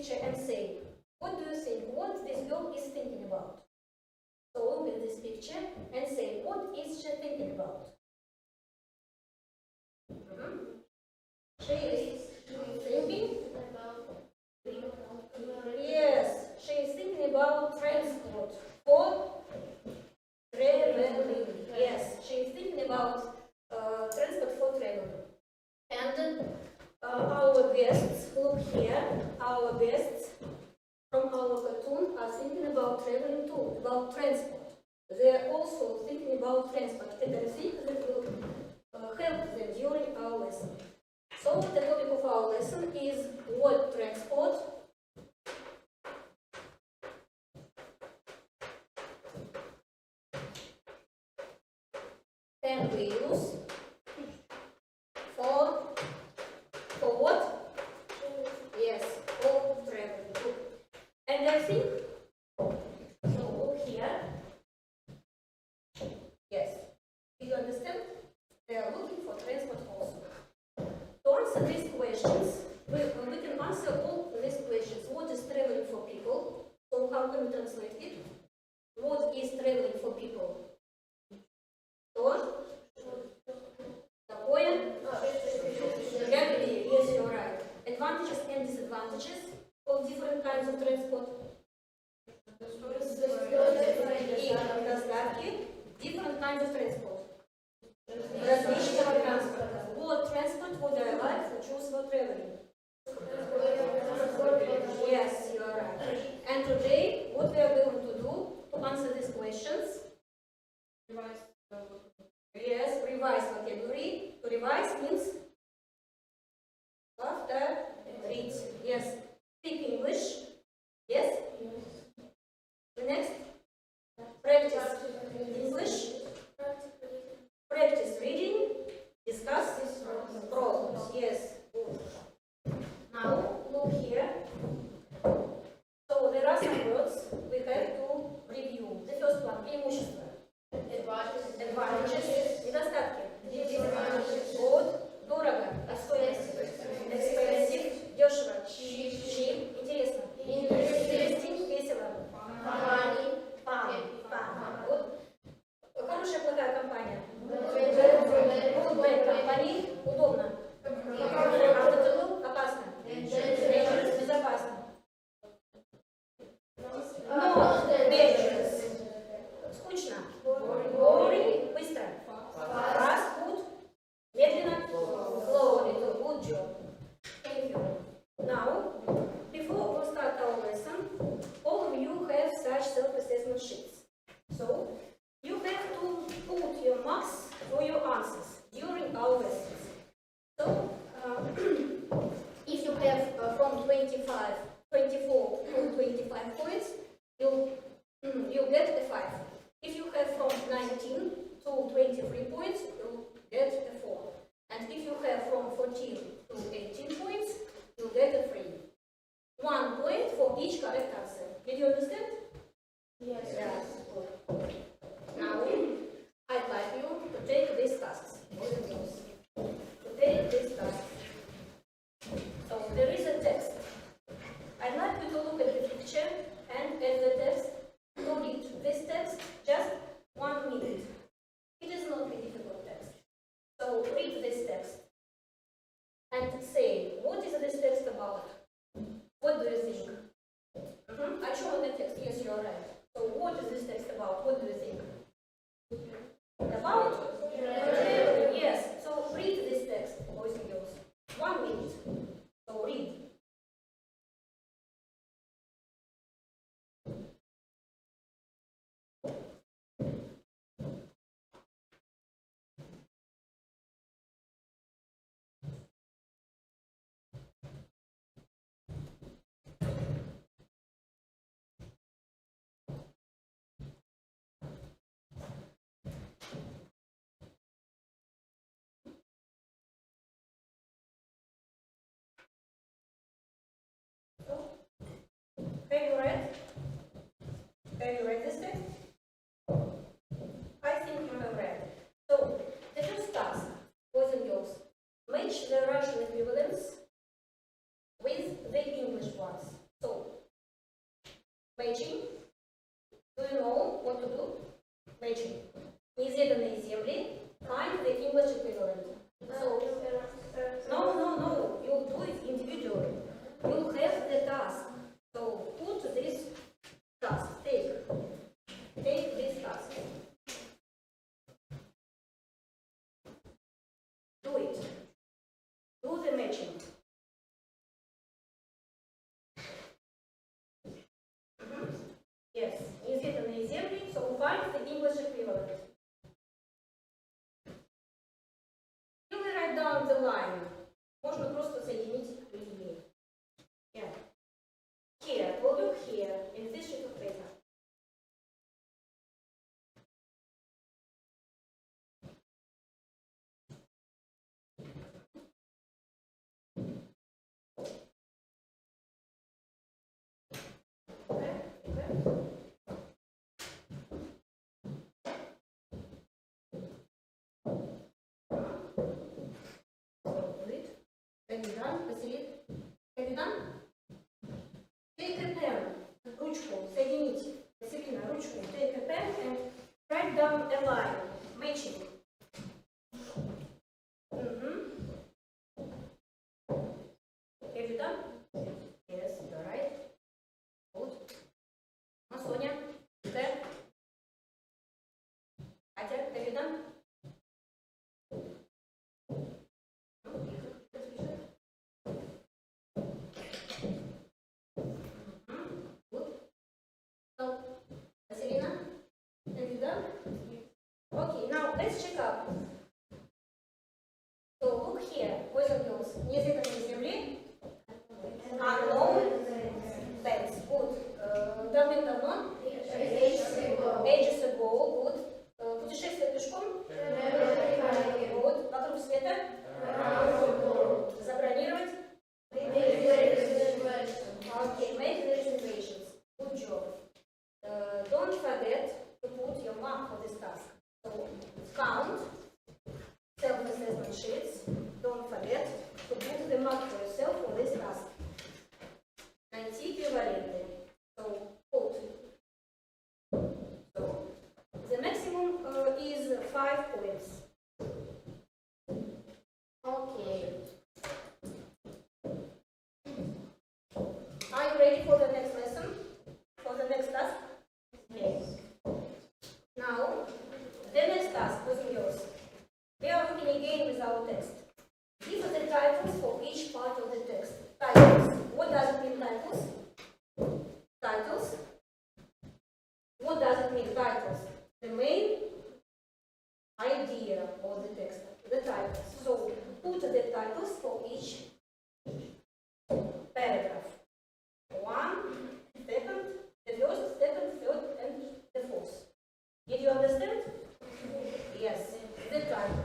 picture and say, what do you think? What this girl is thinking about? So look at this picture and say, what is she thinking about? She is thinking about, yes, she is thinking about transport for traveling. Yes, she is thinking about transport for traveling. And our guests, look here, our guests from our cartoon are thinking about traveling too, about transport. They are also thinking about transport, and I think that will help them during our lesson. So the topic of our lesson is what transport. Can we use for what? Yes, for traveling. And I think, so look here. Yes, do you understand? They are looking for transport also. To answer these questions, we can answer all these questions. What is traveling for people? So how can we translate it? What is traveling for people? Что? Такое? Yes, you're right. Advantages and disadvantages of different kinds of transport. И недостатки different kinds of transport. Различного транспорта. What transport would I like to choose for traveling? Yes, you are right. And today, what we are going to do to answer these questions? Yes, revise vocabulary. To revise means after read. Yes. Speak English. Yes. The next. Practice English. Practice reading. Discuss problems. Yes. Good. Now look here. So there are some words we have to review. The first one, преимущества. Advantages. Недостатки. Good. Дорого. Expensive. Дешево. Cheap. Интересно. Interesting. Весело. Fun. Good. Хорошая, плохая компания. Good компания. Удобно. Comfortable. Опасно. Безопасно. No. Dangerous. Скучно. Boring. Быстро. Fast. Good. Медленно. Slowly. Good job. Thank you. Now, before we start our lesson, all of you have such self-assessment sheets. So, you have to put your marks for your answers during our lessons. So, if you have from 24 to 25 points, you'll get a 5. If you have from 19 to 23 points, you'll get a 4. And if you have from 14 to 18 points, you'll get a 3. 1 point for each correct answer. Did you understand? Yes. Yes. Good. Now, I'd like you to take these tasks. To take these tasks. So, there is a text. I'd like you to look at the picture and at the text. To read this text just 1 minute. It is not a difficult text. So, read this text and say, what is this text about? What do you think? О чем этот текст? Yes. Matching. Do you know what to do? Matching. Неизведанные земли. Find the English equivalent. So, no. You do it individually. You have the task. So put this task. Take this task. Do it. Do the matching. Yes. Неизведанные земли. So find the English equivalent. You will write down the line. Можно просто соединить линии. Yeah. Here, we'll look here in this sheet of paper. Okay. Have you done? Василий? Have you done? Take a pen. Ручку. Соедините. Василина, ручку. Take a pen and write down a line. Matching. Have you done? Yes, you're right. Good. Соня? Okay. Катя, have you done? Okay, now let's check up. So look here, boys and girls. Неизведанные земли. Unknown lands. Good. Давным-давно. Ages ago. Good. Путешествие пешком. Good. Вокруг света. Забронировать. Okay, make the reservations. Good job. Don't forget to put your mark for this task. So count self-assessment sheets. Don't forget to put the mark for yourself for this task. Найти эквиваленты. So put. So the maximum is 5 points. Okay. Are you ready for the next lesson? For the next task? Yes. Now, the next task was yours. We are looking again with our text. These are the titles for each part of the text. Titles. What does it mean, titles? Titles. What does it mean, titles? The main idea of the text. The titles. So, put the titles for each paragraph. One, second, the first, second, third, and the fourth. Did you understand? Yes, the title.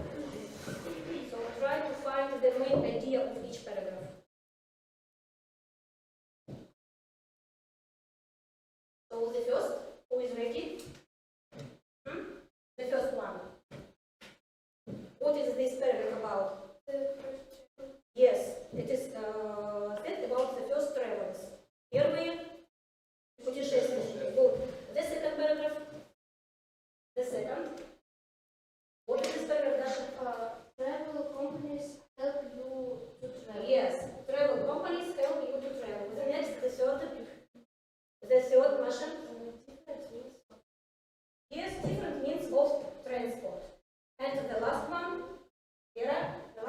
So try to find the main idea of each paragraph. So the first, who is ready? The first one. What is this paragraph about? Yes, it is about the first travels. Первые путешественники. Good. The second paragraph. The second. What is this paragraph, Dasha? Travel companies help you to travel. Yes, travel companies help you to travel. The next, the third. The third, Masha? Yes, different means of transport. And the last one, Vera, the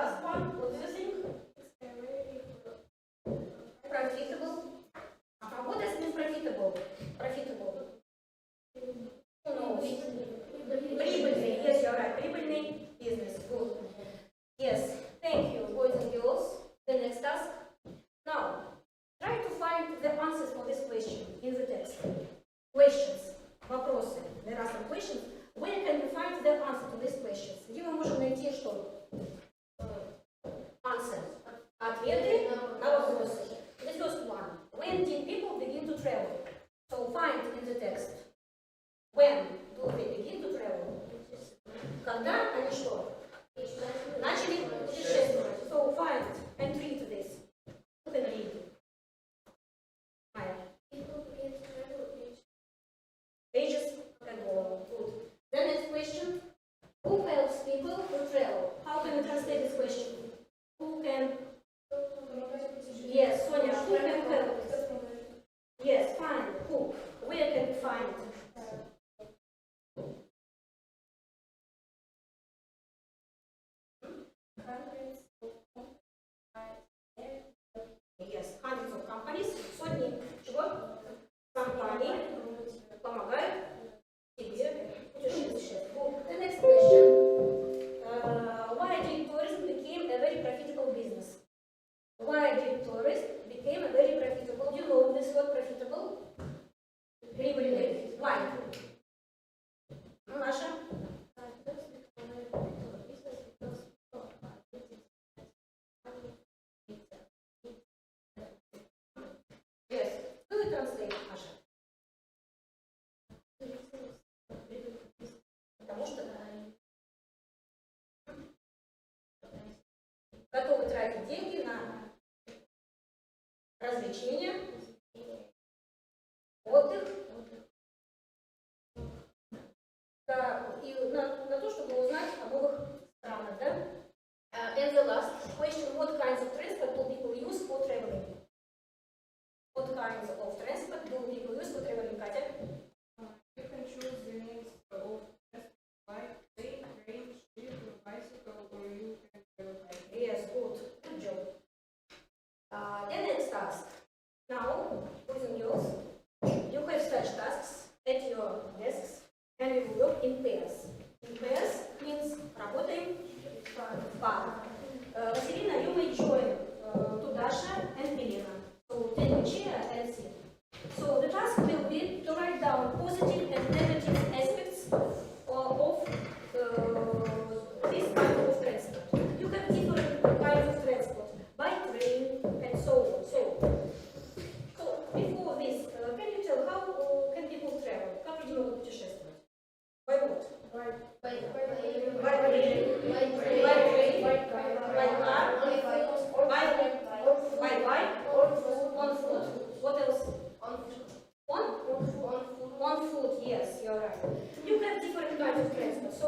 translate, Маша? Потому что готовы тратить деньги на развлечения, отдых, да, и на то, чтобы узнать о новых странах, да? And the last question, what kinds of transport do people use for traveling? What kinds of transport do people use for traveling, Katya? You can choose the means of bike, plane, train, ship, bicycle, or you can go by. Yes, good job. The next task. Now, boys and girls, you have such tasks at your desks, and we will work in pairs. In pairs means работаем в парах. Василина, you may join to Dasha and Milena. So take a chair and sit. So the task will be to write down positive and negative aspects of this kind of transport. You have different kinds of transport, by train and so on. So before this, can you tell how can people travel? Как люди могут путешествовать? By what? By train, by car, by bike, on foot. What else? On foot, yes, you're right. You have different kinds of transport. So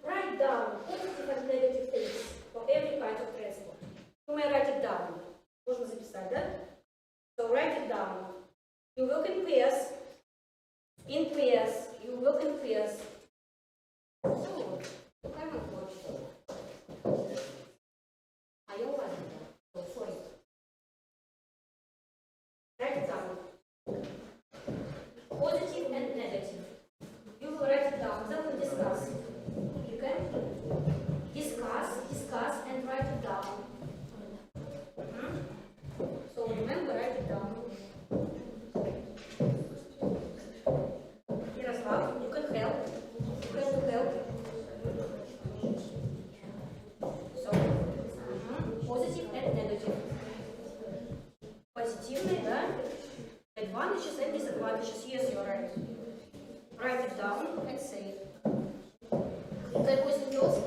write down positive and negative things for every kind of transport. You may write it down. Можно записать, да? So write it down. You work in pairs. In pairs. You work in pairs. So, какая мы почта? А я уважаю. So, sorry. Write it down. Positive and negative. You will write it down. Then we'll discuss. You can discuss and write it down. So remember, write it down. Ярослав, you can help. You can help. So, positive and negative. Позитивный, да? Advantages and disadvantages. Yes, you're right. Write it down and say it. Okay, boys and girls.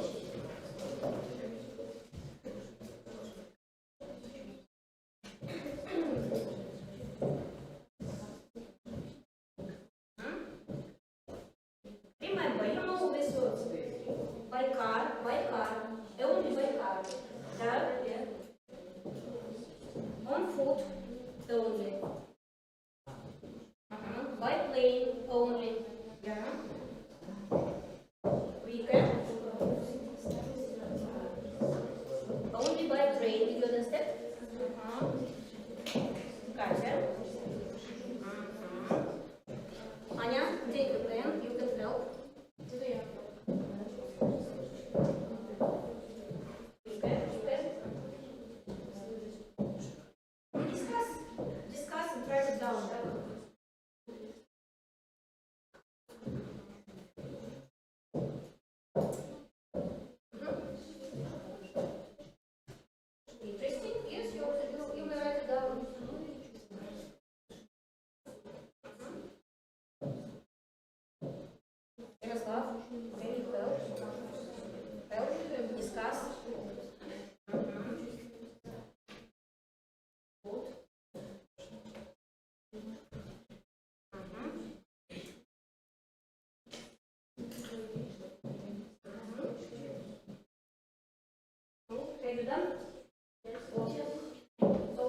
Remember, you know this words. By car, only by car. Yeah. On foot, only. By plane, only. Yeah. We can. Only by train, did you understand? Katya. Anya, take a pen, you can help. Discuss and write it down. Interesting? Yes, you may write it down. Ярослав, can you help? Help, discuss. Have you done? Yes. So,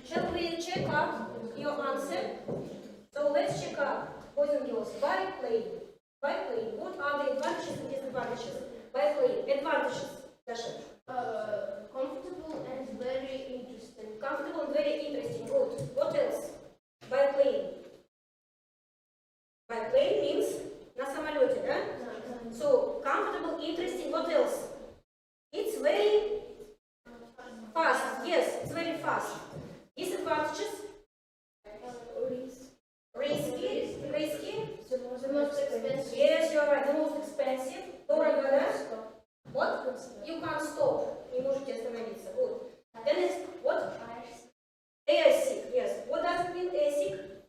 shall we check up your answer? So let's check up, boys and girls. By plane. What are the advantages and disadvantages? By plane. Advantages. Dasha. Comfortable and very interesting. Comfortable and very interesting. Good. What else? By plane. By plane means на самолете, да? So, comfortable, interesting. What else? It's very fast. Yes, it's very fast. Disadvantages? Risky. The most expensive. Yes, you're right. The most expensive. Дорого, да? What? You can't stop. Не можете остановиться. Good. Then it's what? Airsick. Yes. What does it mean, airsick?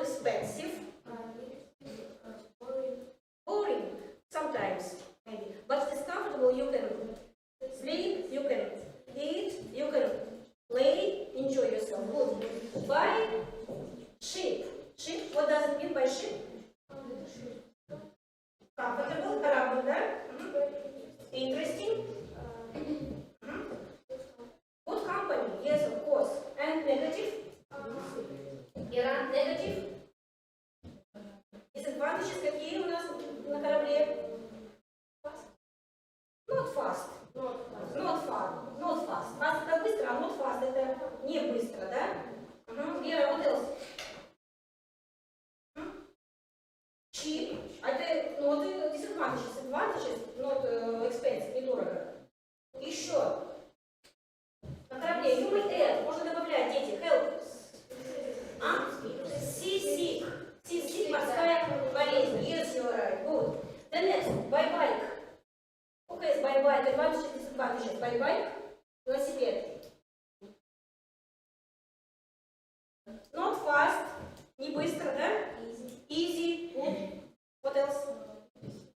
expensive. Boring sometimes, maybe. But it's comfortable. You can sleep, you can eat, you can play, enjoy yourself. Good. Buy ship. Ship, what does it mean by ship? Comfortable, корабль, да? Interesting. Good company, yes, of course. And negative? Ира, negative. Disadvantages какие у нас на корабле? Not fast. Not far. Not fast. Fast это быстро, а not fast это не быстро, да? Вера, what else? Cheap. Это not disadvantages. Advantages, not expensive, недорого. Еще. На корабле you may add, можно добавлять, дети, help. Seasick. Seasick, морская болезнь. Yes, you are right. Good. The next, by bike. Who has by bike? Advantages, disadvantages. By bike, велосипед. Not fast, не быстро, да? Easy, good. What else?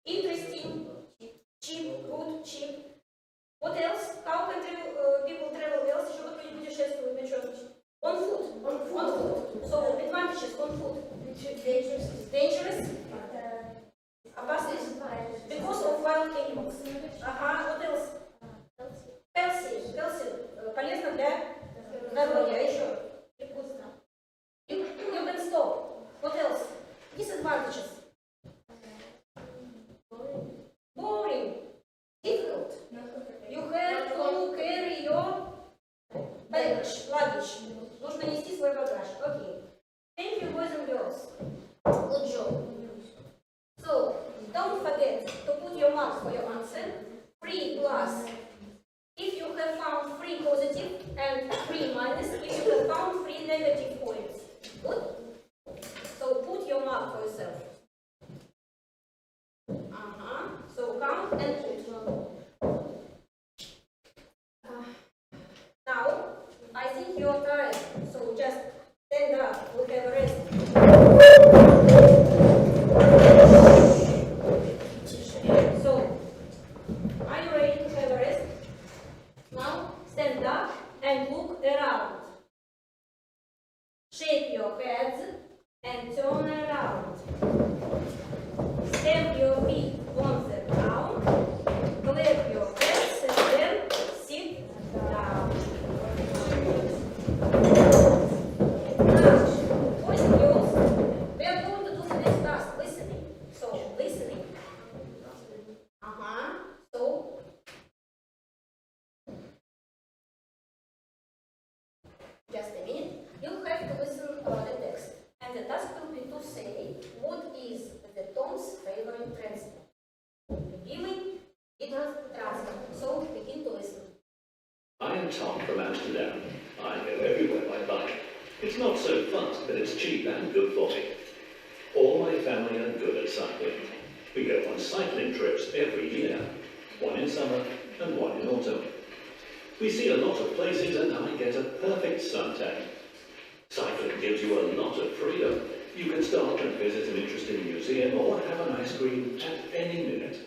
Interesting, cheap, good, cheap. What else? How can people travel else? Еще как люди путешествуют на чем? On foot. On foot. So advantages on foot. Dangerous. Опасность. Because of wild animals. Ага. What else? Healthy. Healthy. Полезно для здоровья. А еще? You can stop. What else? Disadvantages. Boring. Difficult. You have to carry your luggage. Нужно нести свой багаж. Okay. Thank you, boys and girls. Good job. So, don't forget to put your marks for your answer. 3 plus. If you have found 3 positive and 3 minus, if you have found 3 negative points. Good? So, put your mark for yourself. So, count and put. Now, I think you're tired, so just stand up, we'll have a rest. So, are you ready to have a rest? Now, stand up and look around. Shake your heads and turn around. Stamp your feet on the ground. Clap your hands and then sit down. Now, boys and girls, we are going to do the next task, listening. So, listening. So, just a minute. You have to listen the text. And the task will be to say what is the Tom's favorite transport. Любимый вид транспорта. So, begin to listen. I am Tom from Amsterdam. I go everywhere by bike. It's not so fast, but it's cheap and good for me. All my family are good at cycling. We go on cycling trips every year, one in summer and one in autumn. We see a lot of places and I get a perfect suntan. Cycling gives you a lot of freedom. You can stop and visit an interesting museum or have an ice cream at any minute.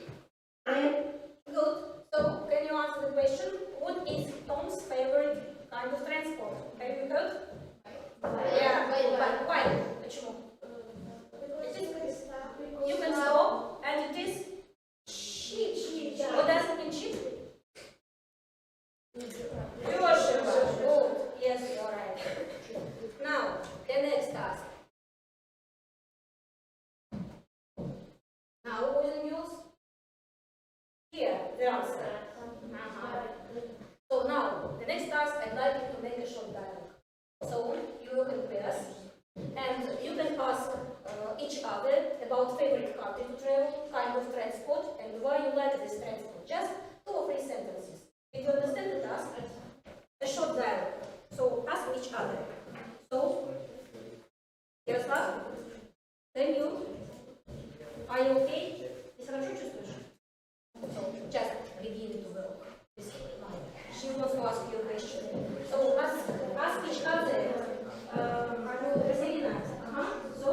Good. So, can you answer the question? What is Tom's favorite kind of transport? Have you heard? Yeah, but why? Почему? You can stop and it is cheap. What does it mean cheap? Дешево. Good. Yes, you're right. Now, the next task. Now, boys and girls, here, the answer. So now, the next task, I'd like you to make a short dialogue. So, you look in pairs, and you can ask each other about favorite country to travel, kind of transport, and why you like this transport. Just 2 or 3 sentences. If you understand the task, a short dialogue. So, ask each other. So, Ярослав, can you? Are you okay? Ты хорошо чувствуешь? So, just begin to work. She wants to ask you a question. So, ask each other. Василина. So,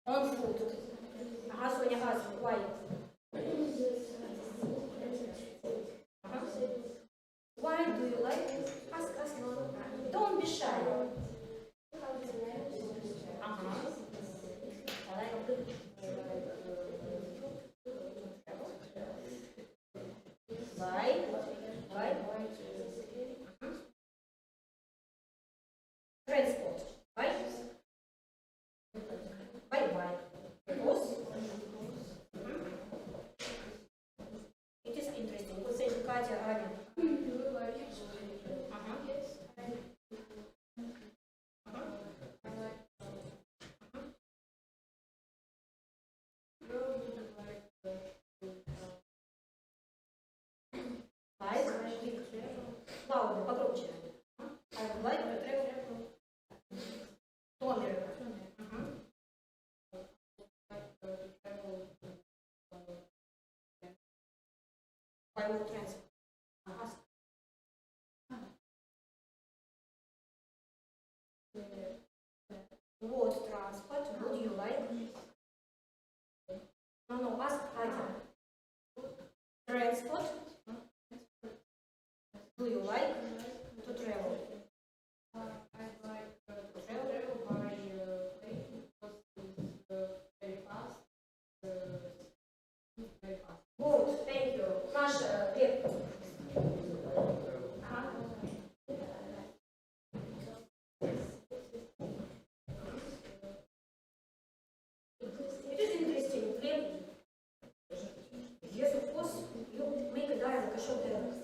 On food. Ага, Соня, газ. Why? Why do you like? Ask. Don't be shy. Ага. Why? Transport. Why? Why? Because it is interesting. Вот say Катя, Аня. Ага. Louder, погромче. I would like to travel. Томер. By what transport? What transport would you like? No, ask Катя. Transport. Do you like to travel? I'd like to travel by plane because it's very fast. Very fast. Good, thank you. Маша, Лев. It is interesting. Lев. Yes, of course, you make a dialogue, a short dialogue.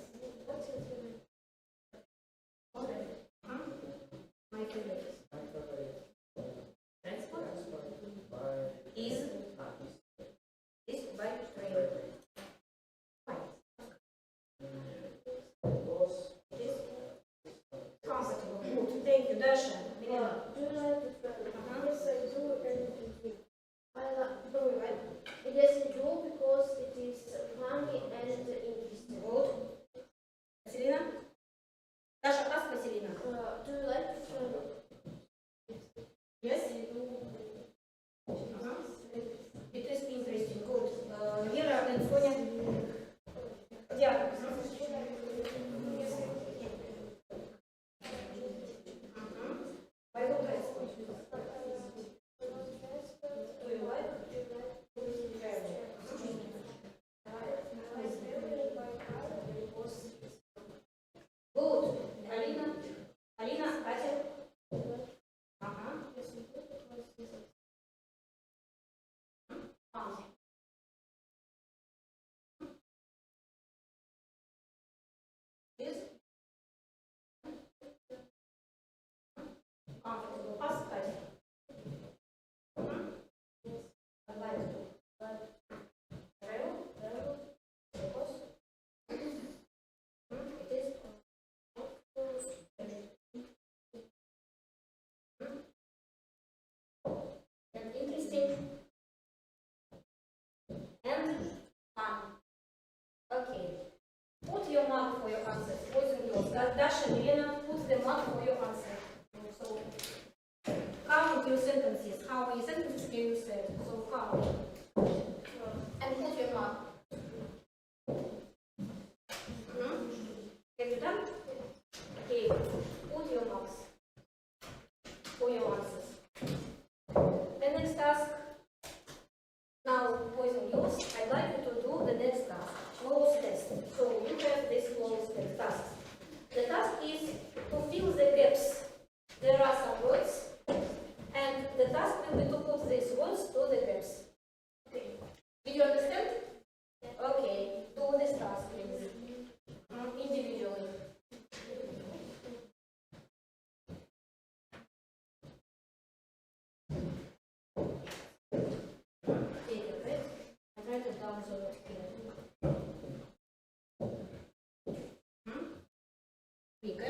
My favorite. Transport is by train. Why? It is comfortable. Good. Thank you, Dasha. Milena. Do you like to travel? Uh-huh. Yes, I do, and I do. Yes, I do because it is funny and interesting. Good. Василина? Даша, ask Василина. Do you like to travel? Yes? Uh-huh. It is interesting. Good. Вера and Соня. Yeah. By what transport? Do you like travel? Good. Алина, Катя. Ага. This comfortable. Ask Катя. I like to travel because it is and interesting and fun. Okay. Put your mark for your answers. Poison yours. Dasha, Milena, put the mark for your answer. So count your sentences. How many sentences can you say? So count. And put your mark. Have you done? Okay. Put your marks for your answers. The next task. Now, boys and girls, I'd like you to do the next task, close test. So you have this close test task. The task is to fill the gaps. There are some words, and the task will be to put these words to the gaps. Okay. Did you understand? Okay. Do this task, please. Individually. Take a breath and write it down so that you can. Vika.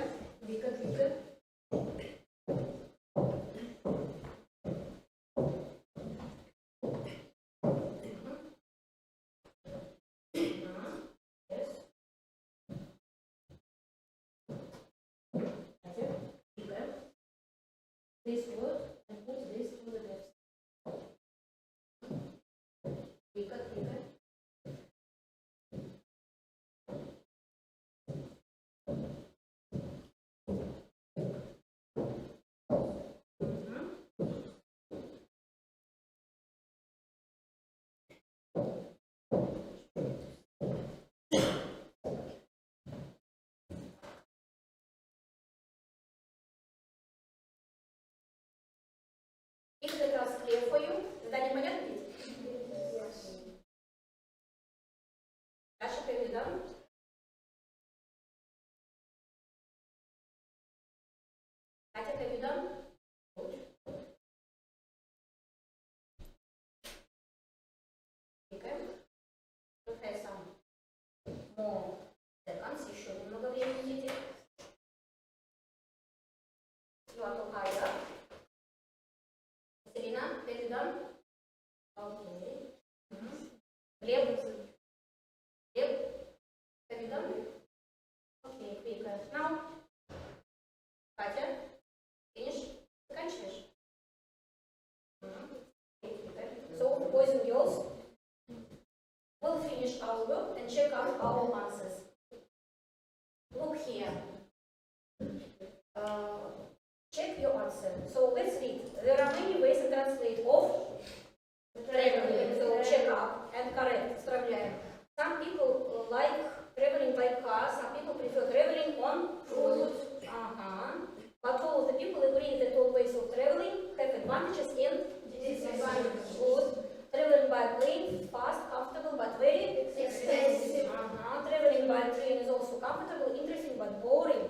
If the task clear for you, задание понятно? Даша, have you done? Катя, have you done? Good. Okay. We have some more seconds, еще немного времени идти. You are too high up. Selena, have you done? Okay. Глеб, have you done? Okay, quicker. Now, Катя, finish. Заканчиваешь? So, boys and girls, we'll finish our work and check out our answers. Look here. Check your answer. So let's read. There are many ways to translate of traveling. So check up and correct. Исправляем. Some people like traveling by car. Some people prefer traveling on foot. But all of the people agree that all ways of traveling have advantages and disadvantages. Good. Traveling by plane, fast, comfortable, but very expensive. Traveling by train is also comfortable, interesting, but boring.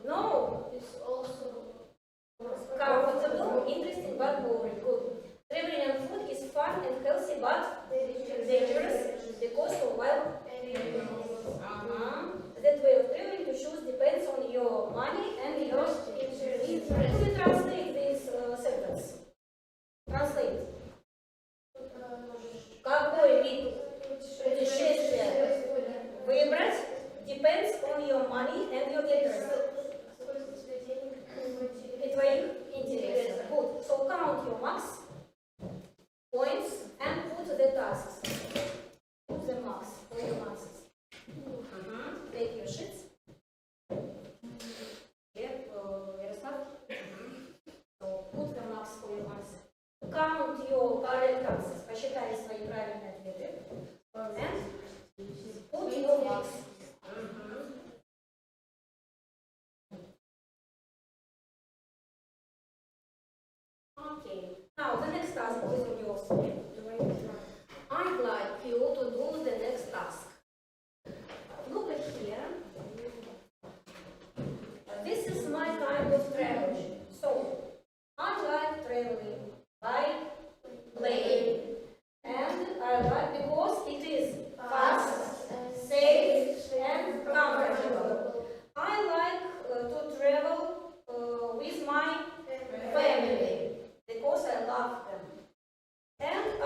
No. It's also Comfortable, interesting, but boring. Good. Traveling on foot is fun and healthy, but dangerous because of wild animals. That way of traveling to choose depends on your money and your interest. Could you translate this sentence? Translate. Какой вид путешествия выбрать depends on your money and your interest. И твоих интересов. Good. So count your marks, points, and put the tasks. Put the marks for your marks. Take your sheets. Ярослав. So put the marks for your marks. Count your correct answers. Посчитай свои правильные ответы. And put your marks. Okay. Now the next task is on your screen. I'd like you to do the next task. Look at here. This is my kind of travel. So I like traveling by plane, and I like because it is fast, safe, and comfortable. I like to travel with my family because I love them. And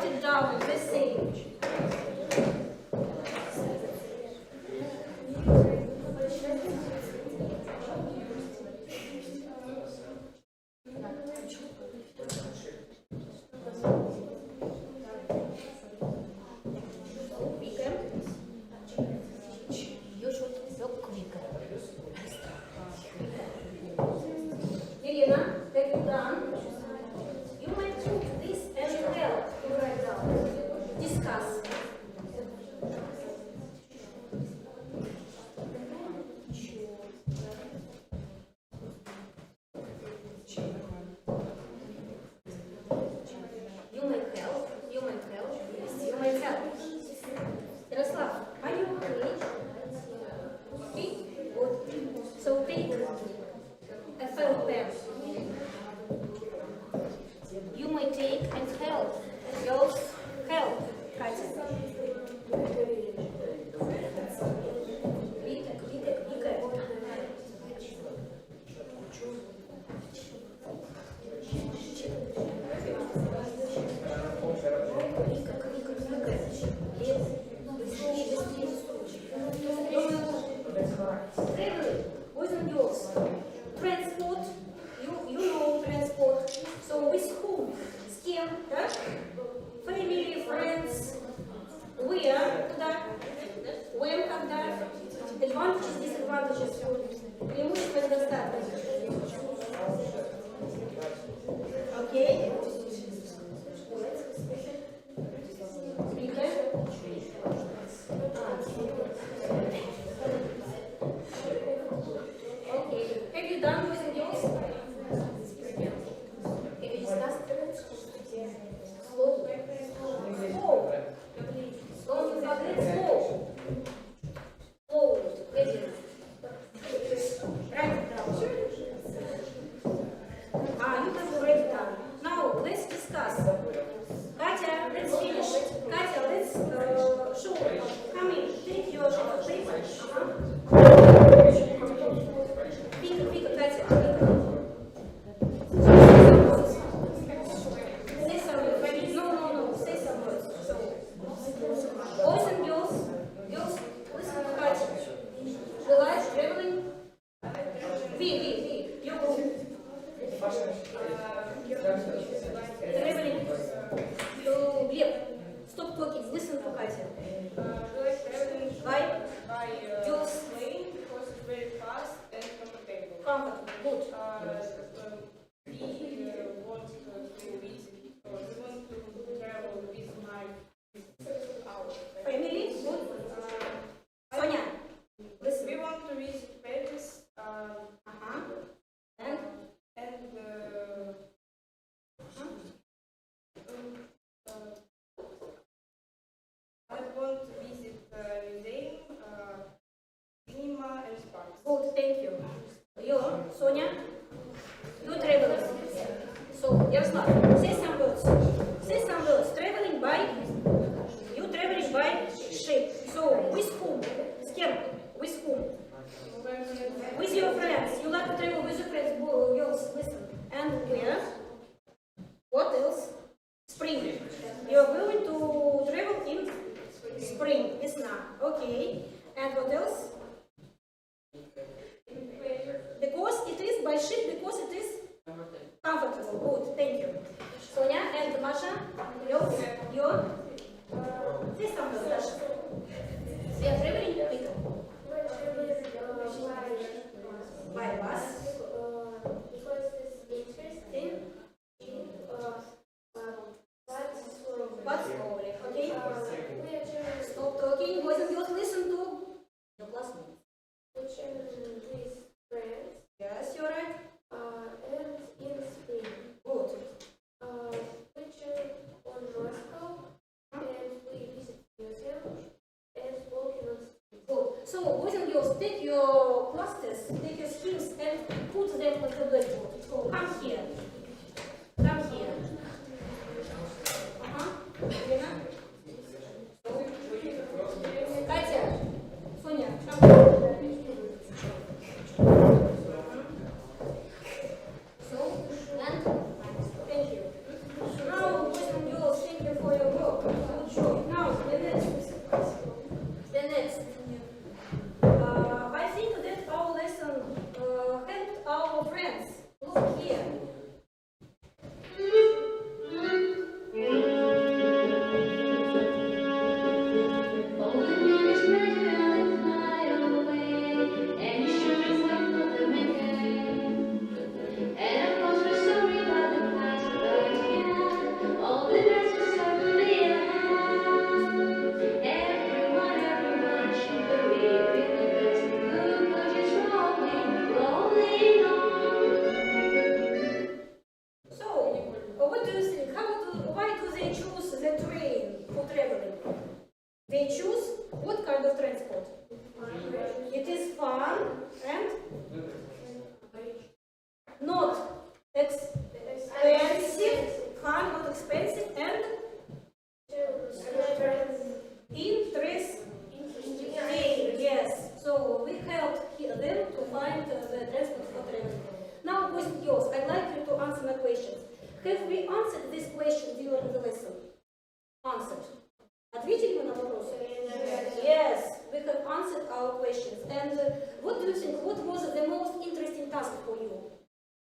Write it down. Let's see. You should talk quicker. Elena, have you done? You might put this as well to write down. Discuss. You might help. You might help. You might help. Yaroslav, are you okay? Okay? Good. So take a felt pen. You may take and help. Girls, help. Katya. Vika, Vika, Vika. Traveling, boys and girls. Transport, you know transport. So with whom? С кем, да? Family, friends. Where, куда? When, когда? Advantages, disadvantages. Преимущества и недостатки. Окей? Okay. Have you done boys and girls? Have you discussed? Slow. Slow. Don't forget slow. Slow. Ready. Write it down. You have write it down. Now let's discuss. Katya, let's finish. Katya, let's show. Come in. Take your paper. Vika, Katya. Say some words. No. Say some words. Boys and girls, listen to Katya. You like traveling? V, your group. Traveling. So, Gleb, stop talking. Listen to Katya. Why? Girls. Plane because it's very fast and comfortable. Comfortable. Good. We want to visit, or we want to travel with our Family. Good. Sonia. Listen. We want to visit Paris And I want to visit museum, cinema and parks. good. Thank you. You, Sonia. You travelers. So, Yaroslav, say some words. Say some words. Traveling by. You traveling by ship. So, with whom? С кем? With whom? With your friends. You like to travel with your friends. Girls, listen. And where? What else? Spring. You are going to travel in spring. Весна. Okay. And what else? Because it is by ship, because it is comfortable. Good. Thank you. Sonia and Masha. You? Say something, Masha. We are traveling people. By bus. Because it's interesting. But slowly. Okay? We are traveling Stop talking. Boys and girls, listen to the classmates. with friends. Yes, you're right. And in Spain. Good. We travel on Moscow and we visit museum and walking on street. Good. So, boys and girls, take your clusters, take your skills and put them on the blackboard. So, come here. Come here. Lena? Katya. Sonia, come here. So, and thank you. Now, boys and girls, thank you for your what was the most interesting task for you?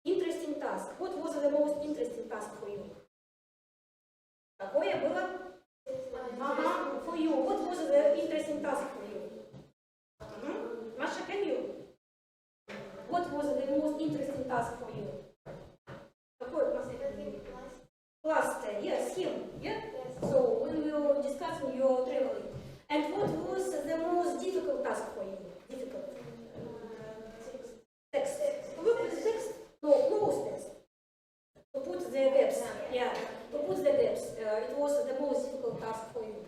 Interesting task. What was the most interesting task for you? Какое было? Ага, for you. What was the interesting task for you? Masha, can you? What was the most interesting task for you? Какой класс? Class 10. Yes, him. Yeah? So we will discuss your traveling. And what was the most difficult task for you? Difficult. Text. To work with text? No, close text. To put the gaps. Yeah. To put the gaps. It was the most difficult task for you.